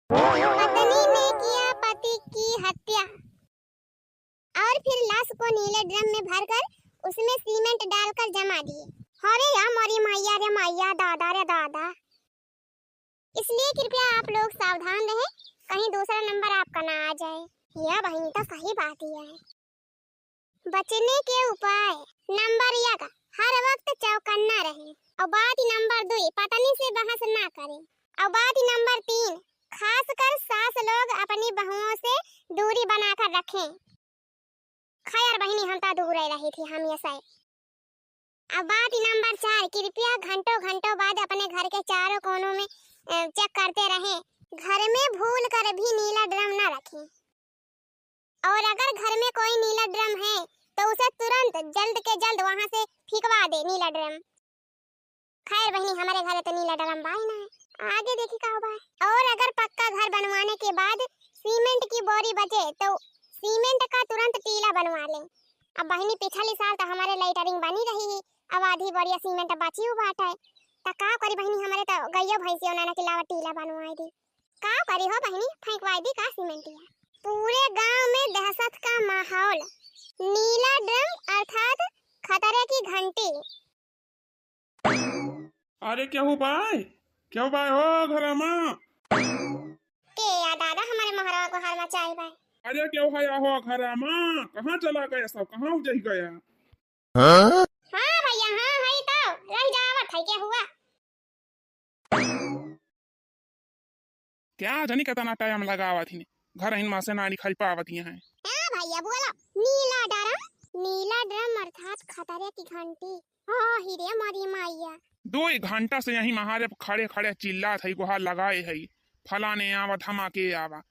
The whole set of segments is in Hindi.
पत्नी ने किया पति की हत्या और फिर लाश को नीले ड्रम में भरकर उसमें सीमेंट डालकर जमा दिए। अरे या मोरी मैया रे मैया, दादा रे दादा। इसलिए कृपया आप लोग सावधान रहें, कहीं दूसरा नंबर आपका ना आ जाए। यह बहनी तो सही बात ही है। बचने के उपाय नंबर 1, हर वक्त चौकन्ना रहें। और बात नंबर 2, पत्नी से बहस ना करें। और बात नंबर 3, खासकर सास लोग अपनी बहुओं से दूरी बनाकर रखें। खैर बहनी हम तो दूर रही थी हमेशा। अब बात नंबर 4, कृपया घंटों घंटों बाद अपने घर के चारों कोनों में चेक करते रहें। घर में भूल कर भी नीला ड्रम न रखें। और अगर घर में कोई नीला ड्रम है तो उसे तुरंत जल्द के जल्द वहां से फेंकवा दे नीला ड्रम। खैर बहनी हमारे घर तो नीला ड्रम बाई ना है, आगे देखी का होगा। और अगर पक्का घर बनवाने के बाद सीमेंट की बोरी बचे तो सीमेंट का तुरंत टीला बनवा ले। अब बहनी पिछले साल तो हमारे लाइटरिंग बनी रही है, अब आधी बोरिया सीमेंट बची हुई बात है। तो का करी बहनी, हमारे तो गैया भैंसियों ना के लावा टीला बनवाई दी। का करी हो बहनी, फेंकवाई दी का सीमेंटिया। पूरे गांव में दहशत का माहौल। नीला ड्रम अर्थात खतरे की घंटी। अरे क्या हो भाई, क्या हो भाई हो घर में के या दादा हमारे महाराज को हार मचाई भाई। अरे क्या हुआ हो घर में, कहाँ चला गया सब, कहाँ उजड़ गया? हाँ भैया, हाँ है तो रह जावत है, क्या हुआ? क्या जानी कितना टाइम लगावा थी घर इन मासे नानी खाई पावती हैं। हाँ भैया बोला, नीला ड्रम। नीला ड्रम अर्थात खतरे की घंटी। हाँ हीरे मरी मैया। 2 घंटा से यही महारे खड़े खड़े चिल्ला थी, गुहार लगाए है फलाने आवा धमाके आवा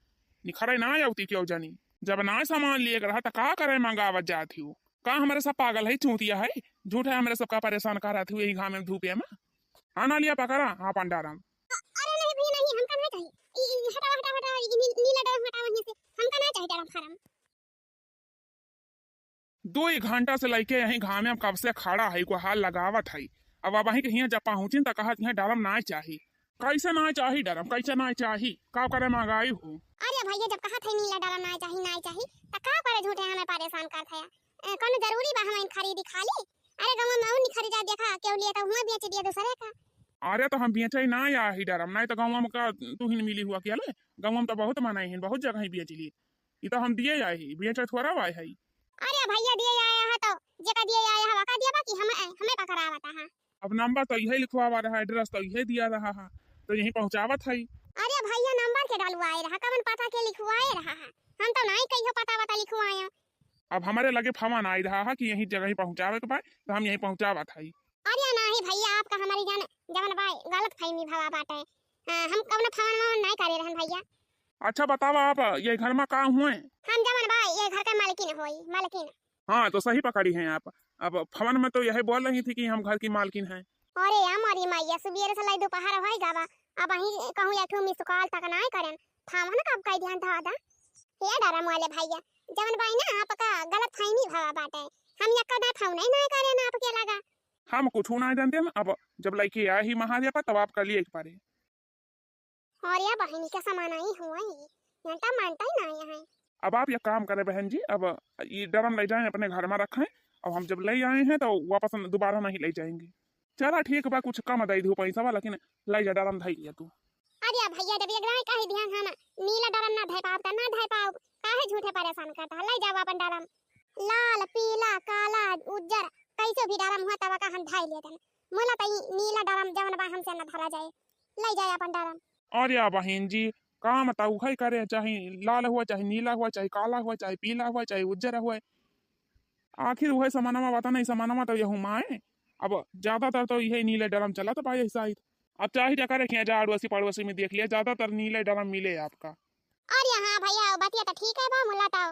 निखरे ना आवती क्यों जानी। जब ना सामान लिए रहा तो का करे मंगावत जाती हूँ। का हमारे सब पागल है, चूतिया है, झूठ है, हमारे सबका परेशान कर रहा थी यही घाम में धूपे में। हाँ ना लिया पकड़ा हाँ पंडाराम। अरे नहीं भैया नहीं, हमका नहीं चाहिए। हटा हटा हटा, नीला ड्रम हटा वहीं से, हमका नहीं चाहिए ड्रम फार्म। 2 घंटा से लड़के यही घाम में कब से खड़ा है, गुहार लगावत है। अब वहीं के हियाँ जब पहुंची तो कहा यहाँ डरम ना चाहिए। कैसे ना चाहिए डरम, कैसे ना चाहिए, का करे महंगाई हो। अरे भैया जब कहा थे नीला ड्रम ना चाहिए तो का करे झूठे हमें परेशान कर थे। कौन जरूरी बा हम खरीदी खाली? अरे गांव में और नहीं खरीदा, देखा क्यों लिया तो हुआ बेच दिया दूसरे का। अरे तो हम बेचे ना या ही डरम, नहीं तो गाँव में का तू ही मिली हुआ क्या ले, गाँव में तो बहुत मनाई है, बहुत जगह ही बेच ली। ये तो हम दिए जाए ही, बेचे थोड़ा वाई है। अरे भैया दिए आया है तो जगह दिए आया है वका दिया बाकी हमें पकड़ावता है। अब नंबर तो यही लिखवा रहा है, एड्रेस तो यही दिया रहा है, तो यही पहुँचावत है। अरे भैया नंबर के डलवाए रहा, कवन पता के लिखवाए रहा है, हम तो नहीं कहियो पता बता लिखवाए। अब हमारे लगे फमान आई रहा है कि यही जगह ही पहुँचावे के पाए, तो हम यही पहुँचावत है। अरे नहीं भैया, आपका हमारी जान जवन भाई गलत फहमी भवा बाटे। हम कवन फवन नहीं करे रहन भैया। अच्छा बताओ आप ये घर में काम हुए? हम जवन भाई ये घर के मालकिन होई, मालकिन। हाँ तो सही पकड़ी हैं आप। अब फवन में तो यही बोल रही थी कि हम घर की मालकिन हैं। अरे हमारी मैया सुबेरे से लाई दोपहर होई गावा, अब वही कहूं या मिस कॉल तक नहीं करन, फवन कब कह ध्यान दादा। ये डरा मोले भैया, जवन भाई ना आपका गलत फहमी भवा बाटे, हम यक्का दा फोन नहीं करे ना आपके लगा। हम कुछ ना जानते हैं, अब जब लड़की आए ही महादेव पर तब आप कर लिए एक बारे। और या बहनी का सामान आई हुआ ही घंटा मानता ही नहीं है। अब आप ये काम करें बहन जी, अब ये डरम ले जाएं अपने घर में रखें, अब हम जब ले आए हैं तो वापस दोबारा नहीं ले जाएंगे। चला ठीक बा, कुछ कम दे दू पैसा वाला, लेकिन ले जा डरम धई लिया तू। अरे भैया जब एक काहे ध्यान हम नीला डरम ना धै पाव त ना धै पाव, काहे झूठे परेशान करता ले जाओ अपन डरम। लाल पीला काला उज्जर कैसे भी डरम हुआ तब का हम धै लेतन, मोला त नीला डरम जवन बा हमसे ना धरा जाए, ले जाए अपन डरम। अरे बहन जी काम तो उखई करे, चाहे लाल हुआ चाहे नीला हुआ चाहे काला हुआ चाहे पीला हुआ चाहे उज्जर हुआ, आखिर वही समानमा बता नहीं, समानमा तो यहू माए। अब ज्यादातर तो यही नीले डरम चला तो पाए शायद। अब चाहे क्या करे जा अड़ोसी पड़ोसी में देख लिया, ज्यादातर नीले डरम मिले आपका। अरे हाँ भैया बतिया तो ठीक है बा मोला तो।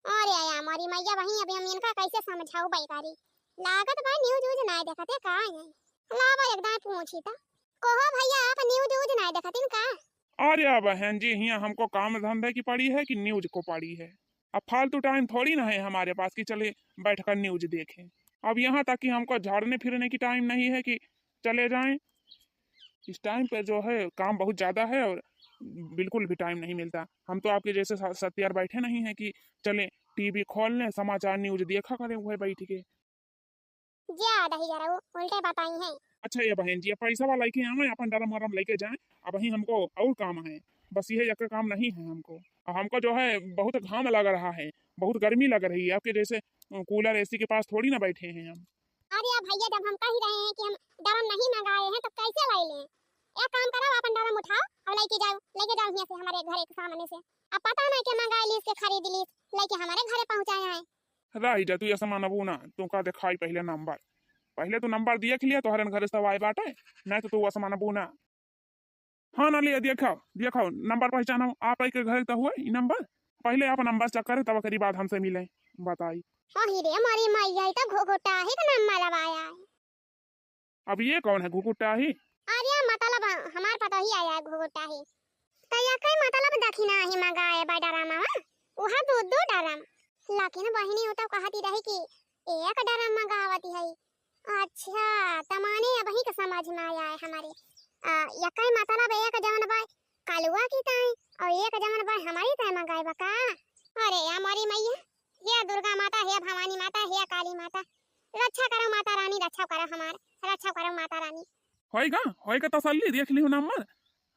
अरे या हमारी मैया वही अभी हम इनका कैसे समझाऊ बेकारी, लागत भाई न्यूज़ व्यूज नहीं देखते का है। लावा एकदम पूछी था कहो भैया आप न्यूज़ व्यूज नहीं देखतिन का? अरे बहन जी यहाँ हमको काम धंधे की पड़ी है कि न्यूज को पड़ी है। अब फालतू टाइम थोड़ी ना है हमारे पास कि चले बैठकर न्यूज देखें। अब यहाँ तक कि हमको झाड़ने फिरने की टाइम नहीं है कि चले जाएं। इस टाइम पे जो है काम बहुत ज्यादा है और बिल्कुल भी टाइम नहीं मिलता। हम तो आपके जैसे सत्यार बैठे नहीं हैं कि चले टीवी खोल लें समाचार न्यूज देखा करें वह बैठ के। ज्यादा ही जरा वो उल्टे बताई हैं। अच्छा ये बहन जी पैसा वाला लेके आवे अपन डरम वरम लेके जाए। अब वही हमको और काम है, बस यह एक काम नहीं है हमको। और हमको जो है बहुत घाम लग रहा है, बहुत गर्मी लग रही है। आपके जैसे कूलर एसी के पास थोड़ी ना बैठे हैं हम। अरे भैया जब हम कह ही रहे हैं कि हम डरम नहीं मंगाए हैं तो कैसे लाई लें? एक काम करो अपन डरम उठाओ और लेके जाओ यहाँ से हमारे घर के सामने से। अब पता नहीं कि मंगाई ली के खरीद ली लेके हमारे घरे पहुंचाए हैं। रही जा तू ऐसा मानबू ना, तू का दिखाई पहले नंबर, पहले तो नंबर दिया के लिए तो हरन घर सब आए बाटे, नहीं तो तू ऐसा मानबू ना। हाँ ना लिया दिखाओ दिखाओ नंबर पहचानो आप ही के घर तो हुआ ई नंबर। पहले आप नंबर चेक करे तब करी बात हमसे मिले बताई। हाँ ही रे हमारी मैया तो घोघोटा ही का नाम लगाया है। अब ये कौन है घुकुटा ही? अरे मतलब हमार पता ही आया है घोघोटा ही। तो या कई मतलब दखिना ही मंगाए बा डरम वहां दो डरम लेकिन बहिनी होता कहती रही कि एक डरम मंगावती है। अच्छा तमाने अब ही का समझ में आया है हमारे। या कई मतलब एक जवन बाय कालुआ की ताई और एक जवन बाय हमारी ताई मंगाए बका। अरे हमारी मैया हे दुर्गा माता हे भवानी माता हे काली माता रक्षा करो माता रानी रक्षा करो हमार रक्षा करो माता रानी। होएगा तसल्ली देख लियो नंबर।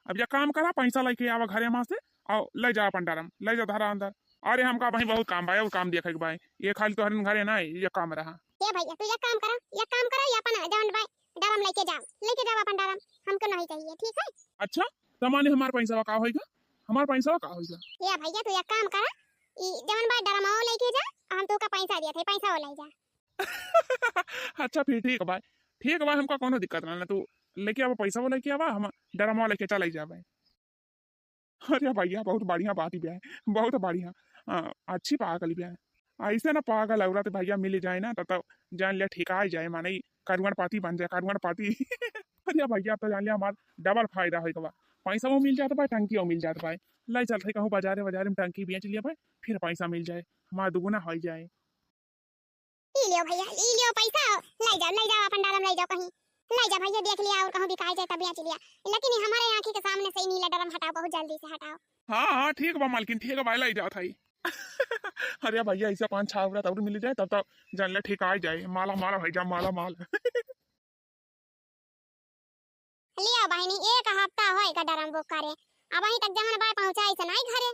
अब ये काम करा पैसा लेके आवा घरे मां से और ले जा अपन डरम ले जा धरा अंदर। अरे हमका भाई बहुत काम भाई और काम देखे के भाई ये खाली तो हरन घरे ना ये काम रहा। ये भैया तू ये काम करो ये अपन जवन बाय डरम लेके जाओ अपन डरम हमको नहीं चाहिए ठीक है। अच्छा तमाने हमार पैसा का होएगा, हमार पैसा का होएगा। ये भैया तू ये काम करा ई जवन बाय डरम लेके जा हम तो का पैसा दिया थे पैसा वो ले जा। अच्छा फिर ठीक है भाई, ठीक है भाई हमका कोनो दिक्कत ना तू लेके आवा पैसा वो लेके आवा हम डरम लेके चले जावे। अरे भैया बहुत बढ़िया बात ही है, बहुत बढ़िया। अच्छी पागल भी है ऐसे ना पागल औरत भैया मिल जाए ना तो जान लिया ठिका जाए माने करुण पाती बन जाए करुण पाती। अरे भैया तो जान लिया हमारा डबल फायदा होगा, पैसा वो मिल जाता भाई टंकी मिल जाता भाई। लाई चलते कहूँ बाजारे बाजारे में टंकी बेच लिया भाई फिर पैसा मिल जाए हमारा दुगुना हो जाए। लियो भैया लियो पैसा ले जाओ अपन डरम ले जाओ कहीं ले जा भैया देख लिया और कहूं बिकाई जाए तब बेच लिया लेकिन हमारे आंखी के सामने से नीला डरम हटाओ बहुत जल्दी से हटाओ। हाँ हाँ ठीक बा मालकिन ठीक है भाई लाई जाता है। अरे भैया ऐसा 5-6 औरत और मिल जाए तब तक जान ले ठीक आ जाए माला माला हो जाए माला माल। लिया बहनी एक हफ्ता होएगा डरम बुक करे अब वहीं तक जमन बाय पहुंचाई से नहीं घरे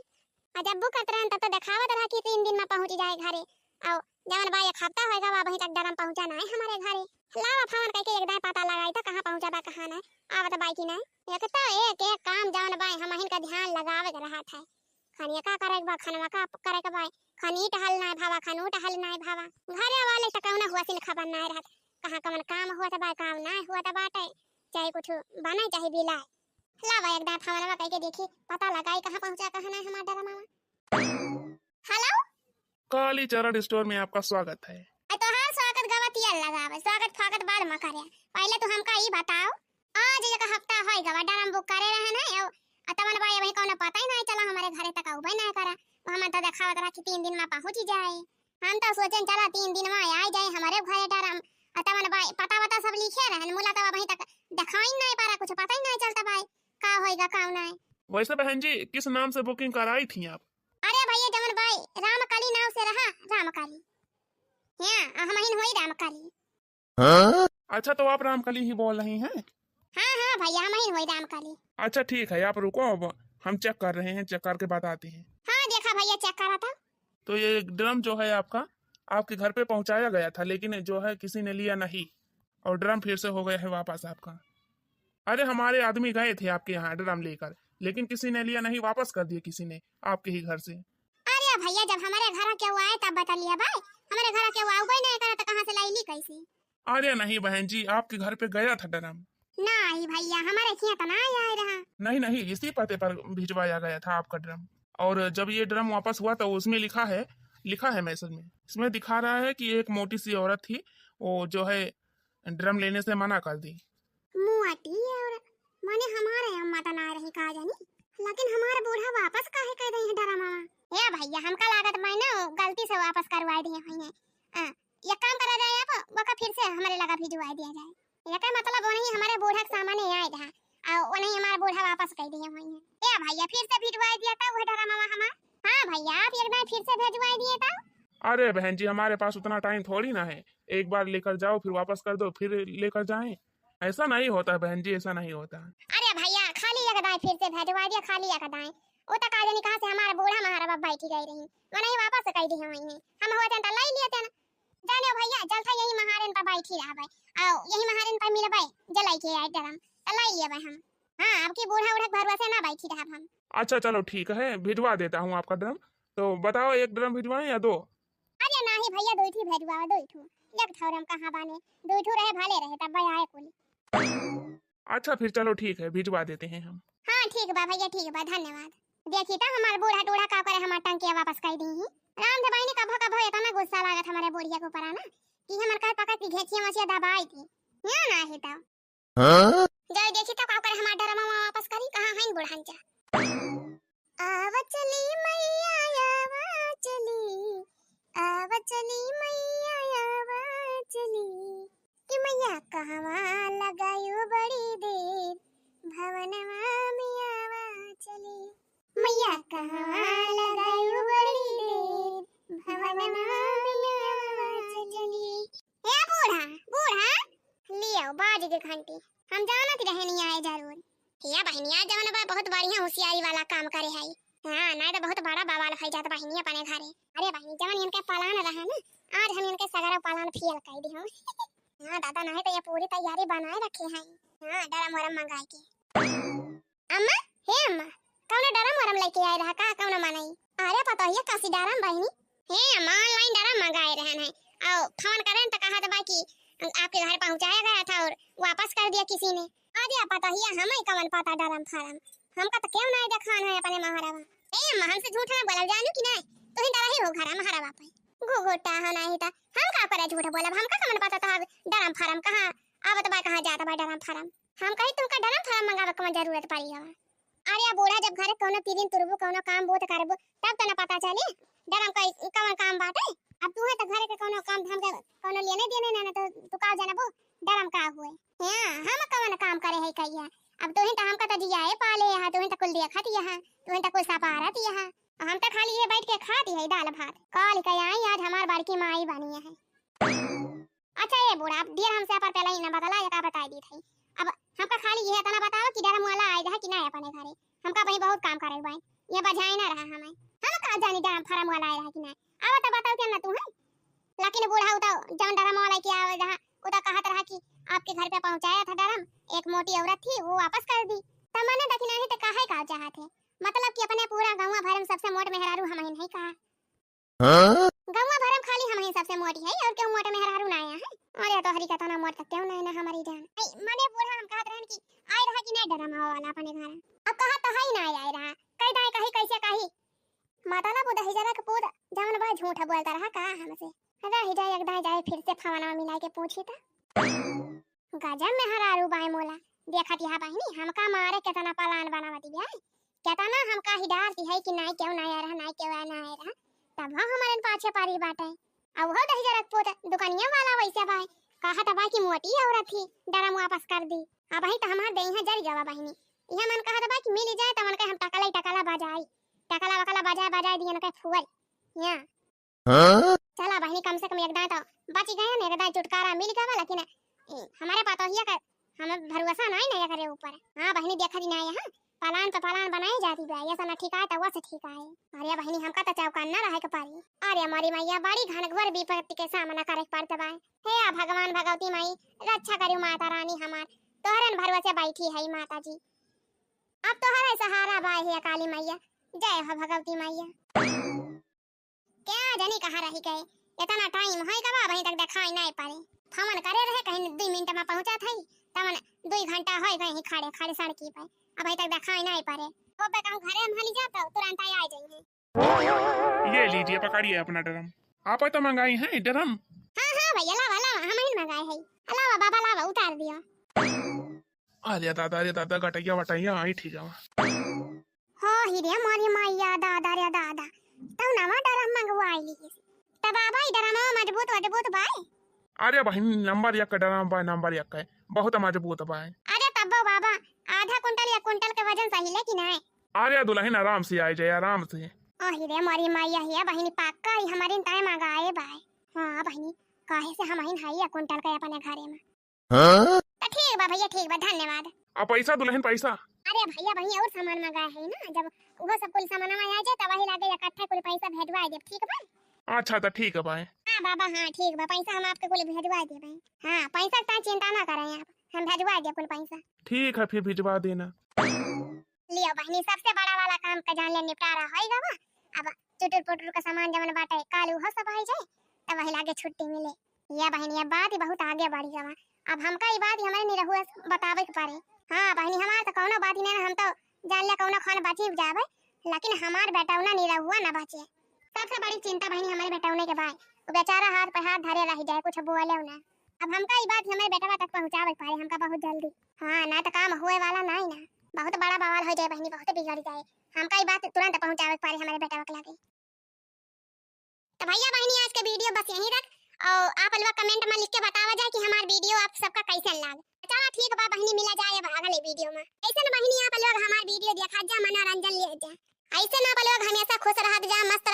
जब बुक करत रहन तब तो दिखावत रहा कि 3 दिन में पहुंच जाए घरे और जमन बाय एक हफ्ता होएगा वहीं तक डरम पहुंचा नहीं हमारे घरे। लावा फोन करके एकदम पता लगाई तो कहां पहुंचा बा कहां नहीं आवत बाई की नहीं एक तो एक काम जमन बाय हम हिन का ध्यान लगावे रहा था खनिया का करे बा खनवा का करे के बाय खनी टहल नहीं भावा खनू टहल नहीं भावा घरे वाले तो कौन हुआ सिन खबर नहीं रहत कहां कमन काम हुआ था बाय काम नहीं हुआ था बाटे चाहे कुछ बने चाहे बिलाए। लावा एकदम फोन करके देखी पता लगाई कहां पहुंचा कहां नहीं हमारा डरा मामा। हेलो काली चरण स्टोर में आपका स्वागत है। तो हाँ स्वागत गवतिया लगावे स्वागत फागत बाद में करे पहले तो हमका ई बताओ आज एक हफ्ता होएगा डरम बुक करे रहे ना तमन भाई अभी कोनो पता ही नहीं चला हमारे घरे तक आउबे नहीं करा हम तो दिखावत रहा कि 3 दिन में पहुंच जाए हम तो सोचें चला 3 दिन में आ जाए हमारे घरे डरम तमन भाई पता वता सब लिखे रहन मुला तो अभी तक दिखाई नहीं पा रहा कुछ पता ही नहीं चलता भाई का होएगा का नहीं। वैसे बहन जी किस नाम से बुकिंग कराई थी आप? अरे भैया जमन भाई रामकाली नाव से रहा रामकाली हां हम ही होई रामकाली। हाँ? अच्छा तो आप रामकाली ही बोल रही हैं? हाँ भैया हम ही होई रामकाली। अच्छा ठीक है आप रुको अब हम चेक कर रहे हैं चेक करके बताते हैं। हाँ देखा भैया चेक करा था। तो ये ड्रम जो है आपका आपके घर पे पहुंचाया गया था लेकिन जो है किसी ने लिया नहीं और ड्रम फिर से हो गया है वापस आपका। अरे हमारे आदमी गए थे आपके यहाँ ड्रम लेकर लेकिन किसी ने लिया नहीं वापस कर दिया किसी ने आपके ही घर से। अरे भैया जब हमारे घर के हुआ है तब बता लिया भाई हमारे घर के हुआ कोई नहीं करा तो कहां से लाई ली कैसे। अरे नहीं बहन जी आपके घर पे गया था ड्रम। नहीं भैया हमारे खेत तो नहीं आया रहा। नहीं इसी पते पर भिजवाया गया था आपका ड्रम और जब ये ड्रम वापस हुआ तो उसमें लिखा है मैसेज में इसमें दिखा रहा है कि एक मोटी सी औरत थी वो जो है ड्रम लेने से मना कर दी। मोटी औरत माने हमारे अम्मा तो ना रही का जानी लेकिन हमारे बूढ़ा वापस काहे कर दई है डरा मामा। ए भैया हमका लागत मैं ना गलती से वापस करवा दिए हैं ये काम करा जाए आप बका फिर से हमारे लगा भिजवा दिया जाए ये का मतलब वो नहीं हमारे बूढ़ा के सामने आए रहा और नहीं हमारा बूढ़ा वापस कर दिए वही है। ए भैया फिर से भिजवा दिया था वो डरा मामा हमार। हां भैया आप एक बार फिर से भेजवा दिए था। अरे बहन जी हमारे पास उतना टाइम थोड़ी ना है, एक बार लेकर जाओ फिर वापस कर दो फिर लेकर जाएं, ऐसा नहीं होता बहन जी, ऐसा नहीं होता। अरे भैया खाली एक दाएं फिर से भेजवा दिया, खाली एक दाएं वो तक आ जानी कहां से हमारा बूढ़ा महाराबा बैठी गई रही वो नहीं वापस कर दी है वही हम होते त लाई लिए थे ना। जाने भैया जल था यही महारन पर बैठी रहा भाई और यही महारन पर मिले भाई जलाई के आई डरम लाई भाई हम। हां आपकी बूढ़ा उड़क भरवसे ना बैठी रहा हम। अच्छा चलो ठीक है भिजवा देता हूँ आपका ड्रम, तो बताओ एक ड्रम भिजवाएं या दो? अरे नहीं भैया दो ही भेजवा दो ही एक थौरम कहां बाने दो ही रहे भाले रहे तब भाई आए कुल। अच्छा फिर चलो ठीक है भिजवा देते हैं हम। हां ठीक बा भैया ठीक बा धन्यवाद। देखी त हमार बूढ़ा टूढ़ा का करे हमार टंकिया वापस कर दी ही। राम दे भाई ने कभो कभो इतना गुस्सा लागत हमारे बुढ़िया के ऊपर ना कि हमर का पका की घेचिया मछिया दबाई थी या ना है त हां जय देखी त का करे हमार डरमा वापस करी कहां है बुढ़ान जा। आव चली मैया आव चली मैया आव चली कि मैया कहवा लगायो बड़ी देर भवनवा में आवा चली मैया कहवा लगायो बड़ी देर भवनवा में आवा चली। ए बूढ़ा बूढ़ा लियो बाज के घंटी हम जानत रहे नहीं आए जरूर। या बहनिया जवन बा बहुत बढ़िया होशियारी वाला काम करे है। हां ना तो बहुत बड़ा बवाल हो जात बहनिया अपने घरे। अरे बहनी जवन इनके पालान रहा ना आज हम इनके सगरा पालान फेल कर दी हम। हां दादा नहीं तो ये पूरी तैयारी बनाए रखे हैं। हां डरम वरम मंगाए के। अम्मा हे अम्मा कौन डरम वरम लेके आए रहा का कौन मनाई? अरे पता है कासी डरम बहनी हे अम्मा ऑनलाइन डरम मंगाए रहन है और फोन करें तो कहा था कि आपके घर पहुंचाया गया था और वापस कर दिया किसी ने। आदि पता ही हमें कवन पता डरम फारम हमका तो क्यों नहीं दिखान है अपने महारावा। ए अम्मा हमसे झूठ ना बोला जानू कि नहीं तू ही डरा ही हो घर महारावा पे घोघोटा हो नहीं था हम का करे झूठ बोला हमका कवन पता था डरम फारम कहां आवत बा कहां जाता बा डरम फारम हम कहीं तुमका डरम फारम मंगावे कवन जरूरत पड़ी है। अरे बूढ़ा जब घरे कोनो तीन तुरबो कोनो काम बोत करबो तब तो ना पता चले डरम का कवन काम बाटे। अब तू है तो घरे के कोनो काम धाम के कोनो लेने देने ना तो तू का जानबो डरम का हुए। हां हम कवन काम करे है कहिया अब तू ही तो हमका तो दिया है पाले है तू ही तो कुल देखत है तू ही तो कुल सपारत है हम तो खाली ये बैठ के खाती है दाल भात काल के आई आज हमार बड़की माई बनी है। अच्छा ये बूढ़ा अब देर हमसे पर पहले ही ना बतला या का बता दी थी अब हमका खाली ये तना बताओ कि डरम वाला आए रहा कि नहीं अपने घरे हमका वही बहुत काम करे भाई ये बजाई ना रहा हमें हम का जानी डरम फार्म वाला आए रहा कि नहीं अब तो बताओ क्या ना तू है। लेकिन बूढ़ा उता जवन डरम वाला के आवे रहा उता कहत रहा कि आपके घर पे पहुंचाया था डरम एक मोटी औरत थी वो वापस कर दी तब मैंने देखी नहीं तो काहे का चाहत है मतलब कि अपने पूरा गांव भर में सबसे मोट मेहरारू हम ही नहीं कहा गांव भर में खाली हम ही सबसे मोटी है और क्यों मोटे मेहरारू ना आया है। अरे तो हरी का तो ना मोट तक क्यों नहीं ना हमारी जान मने बूढ़ा हम कहत रहन कि आए रहा कि नहीं डरम वाला अपने घर अब कहा तो है ना आए रहा कई दाई कहीं कैसे कहीं माता ना बुदा हिजरा के पूरा जवन भाई झूठ बोलता रहा का हमसे अरे हिजा एक दाई जाए फिर से फवाना मिला के पूछी था गजब मेहरारू बाई मोला देखत यहां बहनी हमका मारे केतना पालान बनावती बिया केतना हमका ही डारती है कि नहीं क्यों नहीं आ रहा नहीं क्यों ना आ रहा तब हमारे पाछे पारी बाटे अब वो दही जरक पोत दुकानिया वाला वैसे भाई कहा था भाई की मोटी औरत थी डरम वापस कर दी अब ही तो हमार देही है जरी गवा बहनी यह मन कहा था भाई कि मिल जाए त मन के हम टकला बजाई टकला वकला बजाए दिए न के फुवल यहां चला बहनी कम से कम एक दांत बच गए ना एक दांत छुटकारा मिल गया लेकिन हमारे पातोहिया का हमें भरोसा नहीं ना करे ऊपर। हां बहनी देखा दी ना यहां पालान पे पालान बनाई जाती बा ये सना ठीक है तो वैसे ठीक है। अरे बहनी हमका तो चौका ना रहे के पारी अरे हमारी मैया बड़ी घनघोर विपत्ति के सामना करे पड़ते बा हे भगवान भगवती माई रक्षा करियो माता रानी हमार तोहरन भरोसे बैठी है माता जी अब तोहरे सहारा बा है काली मैया जय हो भगवती मैया। क्या जानी कहां रही गए इतना टाइम है कबा वहीं तक दिखाई नहीं पारे फोन करे रहे कहीं 2 मिनट में पहुंचा थई तमन 2 घंटा होय गए ही खड़े खड़े सड़की पे अभी तक दिखाई नहीं पारे वो पे कहूं घरे हम हली जाता तुरंत आ जाएंगे। ये लीजिए पकड़िए अपना डरम आप तो मंगाई हैं डरम। हां भैया लावा हम ही मंगाए है लावा बाबा लावा उतार दिया अरे दादा गटैया वटैया आई ठीक है हो ही रे मोरी मैया दादा रे दादा तू नवा डरम मंगवाई ली तब बाबा डरम मजबूत बाई अरे बहन नंबर 1 का डरम बा नंबर 1 है बहुत मजबूत बा अरे तब बाबा आधा को भोजन सही ले कि नहीं? अरे दुल्हन आराम से आए जाए, आराम से। अहि रे मोरी मैया हिया बहिनी पक्का ही हमारे टाइम आ गए भाई। हां बहिनी काहे से हम ही हाई कुंटल के अपने घरे में। तो ठीक बा भैया, ठीक बा, धन्यवाद। अब पैसा दुल्हन पैसा। अरे भैया बहिनी और सामान मंगाए है ना, जब वो सब कुल सामान आ जाए तब वही लागे इकट्ठा कुल पैसा भेजवा दे, ठीक बा? अच्छा तो ठीक है भाई। हां बाबा हां ठीक बा, पैसा हम आपके कुल भेजवा दे भाई। हां पैसा का चिंता ना करें आप, हम भेजवा दे कुल पैसा। ठीक है फिर भिजवा देना। लियो बहिनी सबसे बड़ा वाला काम का जान ले निपटारा होई गवा। अब चुटुर पुटुर का सामान जमन बाटे कालू हो सब आई जाए तब वही लागे छुट्टी मिले। या बहिनी अब बात ही बहुत आगे बढ़ गवा। अब हमका ई बात हमारे निरहुआ बतावे के पारे। हां बहिनी हमार तो कौनो बात ही नहीं, हम तो जान ले कौनो खान बची जावे, लेकिन हमार बेटाउना निरहुआ ना बचे। सबसे बड़ी चिंता बहिनी हमारे बेटाउने के भाई, वो बेचारा हाथ पे हाथ धरे रह जाए, कुछ बोले ना। अब हमका ई बात हमारे बेटवा तक पहुंचावे पारे हमका बहुत जल्दी। हां ना तो काम होए वाला नहीं ना, बहुत बड़ा बवाल हो जाए बहिनी, बहुत बिगड़ जाए। हमका ई बात तुरंत पहुंचावे पारे हमारे बेटवा के लागे। तो भैया बहिनी आज के वीडियो बस यहीं तक, और आप लोग कमेंट में लिख के बतावा जाए कि हमार वीडियो आप सबका कैसन लागे। चलो ठीक बा बहिनी, मिला जाए अब अगले वीडियो में। ऐसे ना बहिनी आप लोग हमार वीडियो देखा जा, मनोरंजन ले जा। ऐसे ना आप लोग हमेशा खुश रहत जा, मस्त